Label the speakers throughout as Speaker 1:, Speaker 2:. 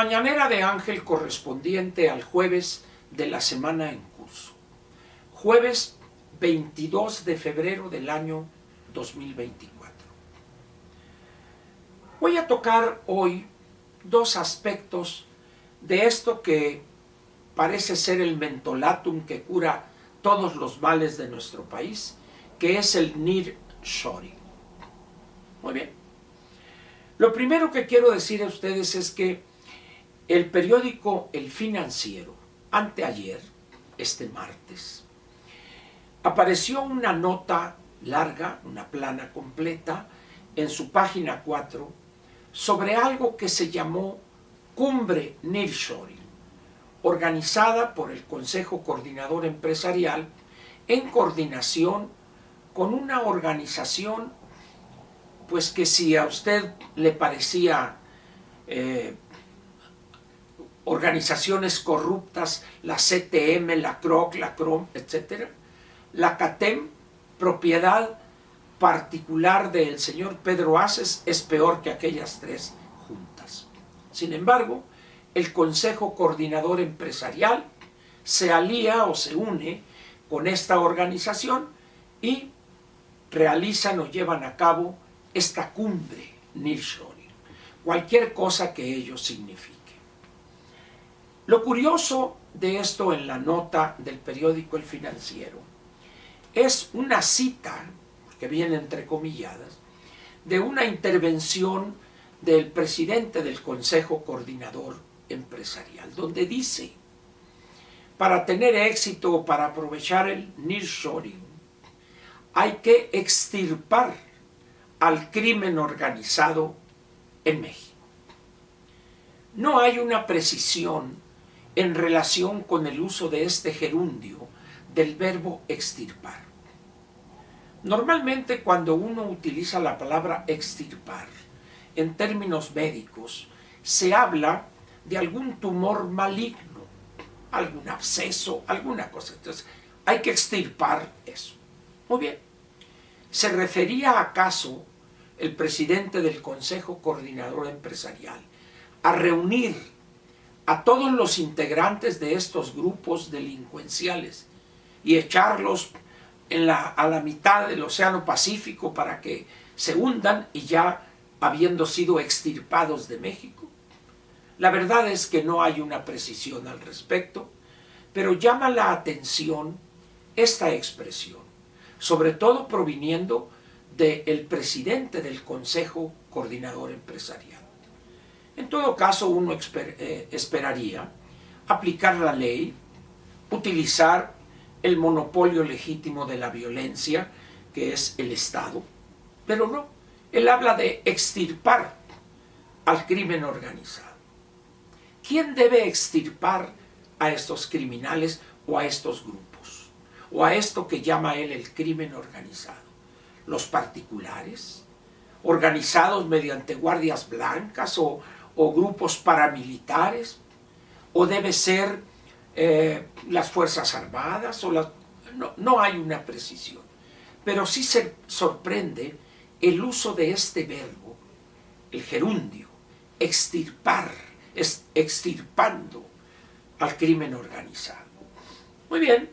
Speaker 1: mañanera de Ángel correspondiente al jueves de la semana en curso. Jueves 22 de febrero del año 2024. Voy a tocar hoy dos aspectos de esto que parece ser el mentolatum que cura todos los males de nuestro país, que es el nearshoring. Muy bien. Lo primero que quiero decir a ustedes es que el periódico El Financiero, anteayer, este martes, apareció una nota larga, una plana completa, en su página 4, sobre algo que se llamó Cumbre Nearshoring, organizada por el Consejo Coordinador Empresarial en coordinación con una organización, pues que si a usted le parecía organizaciones corruptas, la CTM, la CROC, la CROM, etc., la CATEM, propiedad particular del señor Pedro Aces, es peor que aquellas tres juntas. Sin embargo, el Consejo Coordinador Empresarial se alía o se une con esta organización y realizan o llevan a cabo esta cumbre nearshoring, cualquier cosa que ello signifique. Lo curioso de esto en la nota del periódico El Financiero es una cita, que viene entrecomilladas, de una intervención del presidente del Consejo Coordinador Empresarial, donde dice: para tener éxito o para aprovechar el nearshoring, hay que extirpar al crimen organizado en México. No hay una precisión en relación con el uso de este gerundio del verbo extirpar. Normalmente cuando uno utiliza la palabra extirpar en términos médicos, se habla de algún tumor maligno, algún absceso, alguna cosa. Entonces, hay que extirpar eso. Muy bien. ¿Se refería acaso el presidente del Consejo Coordinador Empresarial a reunir a todos los integrantes de estos grupos delincuenciales y echarlos a la mitad del Océano Pacífico para que se hundan y ya habiendo sido extirpados de México? La verdad es que no hay una precisión al respecto, pero llama la atención esta expresión, sobre todo proviniendo del presidente del Consejo Coordinador Empresarial. En todo caso, uno esperaría aplicar la ley, utilizar el monopolio legítimo de la violencia, que es el Estado, pero no. Él habla de extirpar al crimen organizado. ¿Quién debe extirpar a estos criminales o a estos grupos? O a esto que llama él el crimen organizado. ¿Los particulares? ¿Organizados mediante guardias blancas o grupos paramilitares? ¿O debe ser las Fuerzas Armadas? No hay una precisión. Pero sí se sorprende el uso de este verbo, el gerundio, extirpar, extirpando al crimen organizado. Muy bien.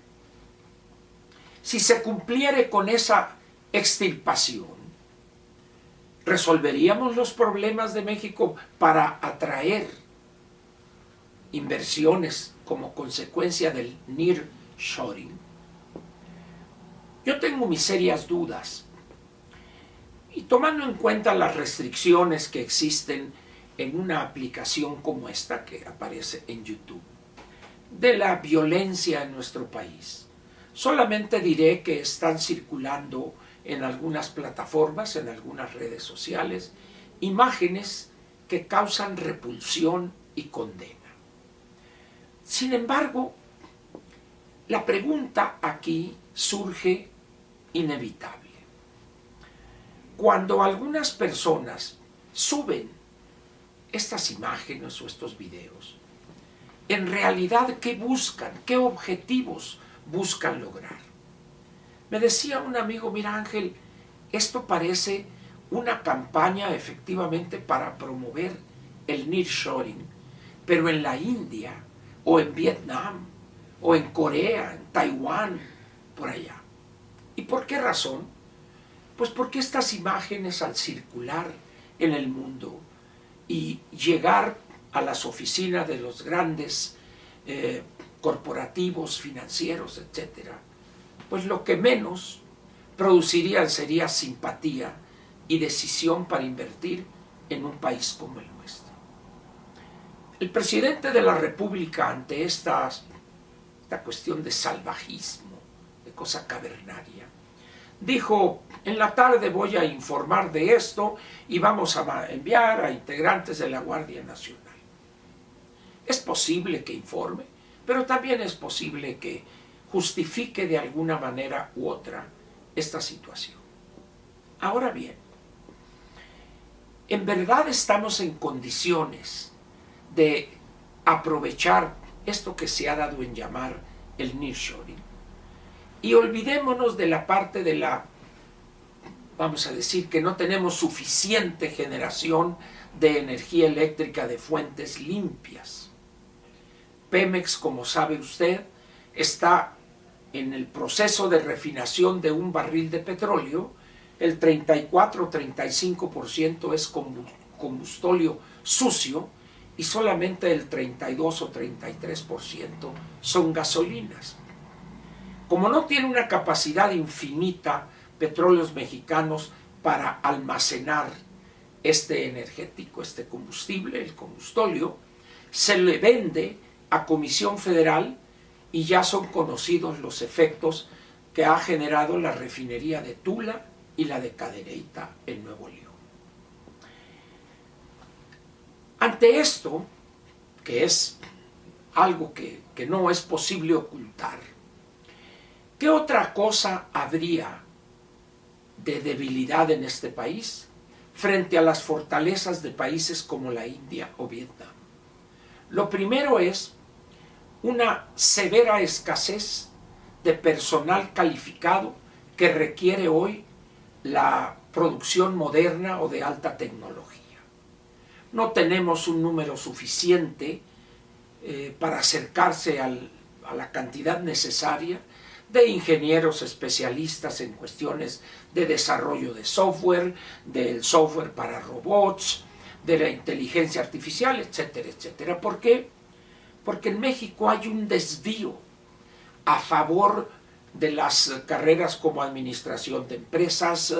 Speaker 1: Si se cumpliere con esa extirpación, ¿resolveríamos los problemas de México para atraer inversiones como consecuencia del nearshoring? Yo tengo mis serias dudas. Y tomando en cuenta las restricciones que existen en una aplicación como esta que aparece en YouTube, de la violencia en nuestro país, solamente diré que están circulando en algunas plataformas, en algunas redes sociales, imágenes que causan repulsión y condena. Sin embargo, la pregunta aquí surge inevitable. Cuando algunas personas suben estas imágenes o estos videos, en realidad, ¿qué buscan? ¿Qué objetivos buscan lograr? Me decía un amigo: mira, Ángel, esto parece una campaña efectivamente para promover el nearshoring, pero en la India, o en Vietnam, o en Corea, en Taiwán, por allá. ¿Y por qué razón? Pues porque estas imágenes, al circular en el mundo y llegar a las oficinas de los grandes corporativos, financieros, etcétera, pues lo que menos producirían sería simpatía y decisión para invertir en un país como el nuestro. El presidente de la República, ante esta cuestión de salvajismo, de cosa cavernaria, dijo: en la tarde voy a informar de esto y vamos a enviar a integrantes de la Guardia Nacional. Es posible que informe, pero también es posible que justifique de alguna manera u otra esta situación. Ahora bien, ¿en verdad estamos en condiciones de aprovechar esto que se ha dado en llamar el nearshoring? Y olvidémonos de la parte de la, vamos a decir, que no tenemos suficiente generación de energía eléctrica de fuentes limpias. Pemex, como sabe usted, está en el proceso de refinación de un barril de petróleo. El 34-35% es combustóleo sucio y solamente el 32 o 33% son gasolinas. Como no tiene una capacidad infinita Petróleos Mexicanos para almacenar este energético, este combustible, el combustóleo, se le vende a Comisión Federal y ya son conocidos los efectos que ha generado la refinería de Tula y la de Cadereyta en Nuevo León. Ante esto, que es algo que no es posible ocultar, ¿qué otra cosa habría de debilidad en este país frente a las fortalezas de países como la India o Vietnam? Lo primero es una severa escasez de personal calificado que requiere hoy la producción moderna o de alta tecnología. No tenemos un número suficiente para acercarse a la cantidad necesaria de ingenieros especialistas en cuestiones de desarrollo de software, del software para robots, de la inteligencia artificial, etcétera, etcétera. ¿Por qué? Porque en México hay un desvío a favor de las carreras como administración de empresas,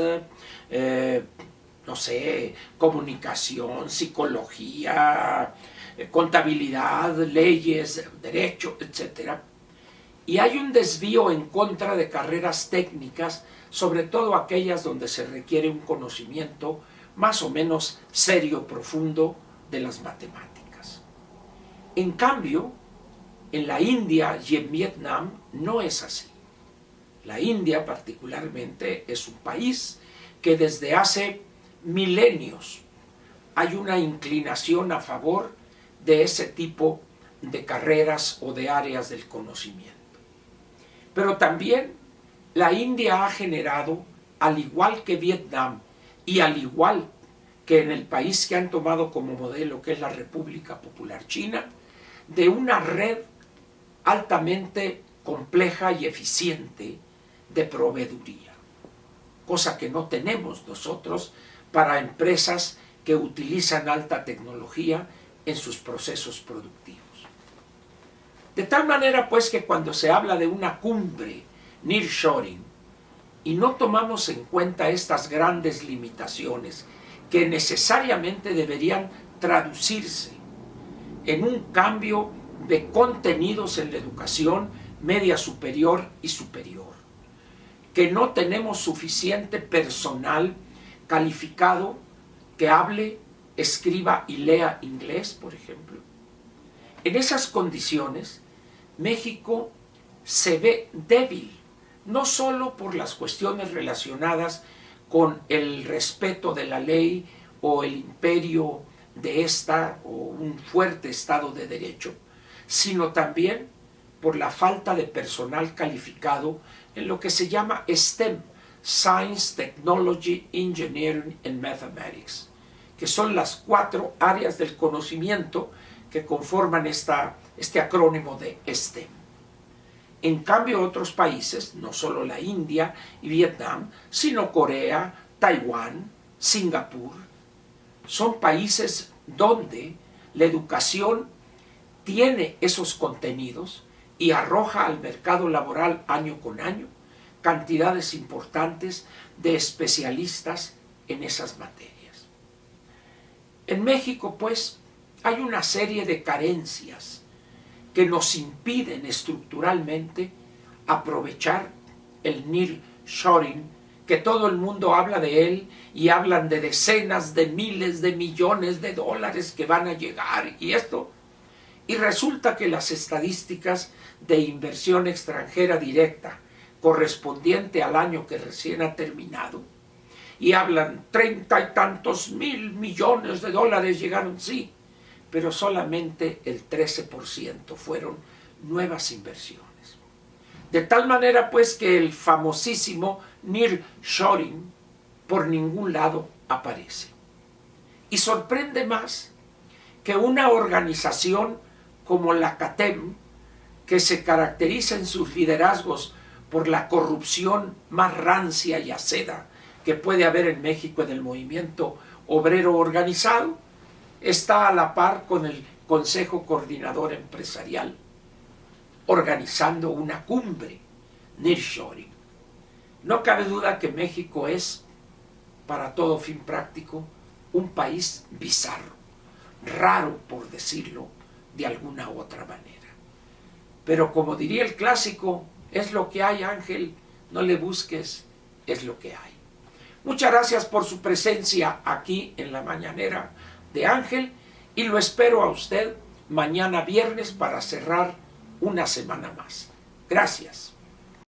Speaker 1: no sé, comunicación, psicología, contabilidad, leyes, derecho, etcétera. Y hay un desvío en contra de carreras técnicas, sobre todo aquellas donde se requiere un conocimiento más o menos serio, profundo de las matemáticas. En cambio, en la India y en Vietnam no es así. La India particularmente es un país que desde hace milenios hay una inclinación a favor de ese tipo de carreras o de áreas del conocimiento. Pero también la India ha generado, al igual que Vietnam y al igual que en el país que han tomado como modelo, que es la República Popular China, de una red altamente compleja y eficiente de proveeduría, cosa que no tenemos nosotros para empresas que utilizan alta tecnología en sus procesos productivos. De tal manera pues que cuando se habla de una cumbre nearshoring y no tomamos en cuenta estas grandes limitaciones que necesariamente deberían traducirse en un cambio de contenidos en la educación media superior y superior, que no tenemos suficiente personal calificado que hable, escriba y lea inglés, por ejemplo. En esas condiciones, México se ve débil, no solo por las cuestiones relacionadas con el respeto de la ley o el imperio de esta o un fuerte Estado de Derecho, sino también por la falta de personal calificado en lo que se llama STEM, Science, Technology, Engineering and Mathematics, que son las 4 áreas del conocimiento que conforman este acrónimo de STEM. En cambio, otros países, no solo la India y Vietnam, sino Corea, Taiwán, Singapur, son países donde la educación tiene esos contenidos y arroja al mercado laboral año con año cantidades importantes de especialistas en esas materias. En México, pues, hay una serie de carencias que nos impiden estructuralmente aprovechar el nearshoring, que todo el mundo habla de él y hablan de decenas de miles de millones de dólares que van a llegar y esto. Y resulta que las estadísticas de inversión extranjera directa correspondiente al año que recién ha terminado, y hablan 30 y tantos mil millones de dólares llegaron, sí, pero solamente el 13% fueron nuevas inversiones. De tal manera pues que el famosísimo nearshoring por ningún lado aparece. Y sorprende más que una organización como la CATEM, que se caracteriza en sus liderazgos por la corrupción más rancia y aceda que puede haber en México en el movimiento obrero organizado, está a la par con el Consejo Coordinador Empresarial, organizando una cumbre nearshoring. No cabe duda que México es, para todo fin práctico, un país bizarro, raro por decirlo de alguna u otra manera. Pero como diría el clásico, es lo que hay, Ángel, no le busques, es lo que hay. Muchas gracias por su presencia aquí en la mañanera de Ángel y lo espero a usted mañana viernes para cerrar una semana más. Gracias.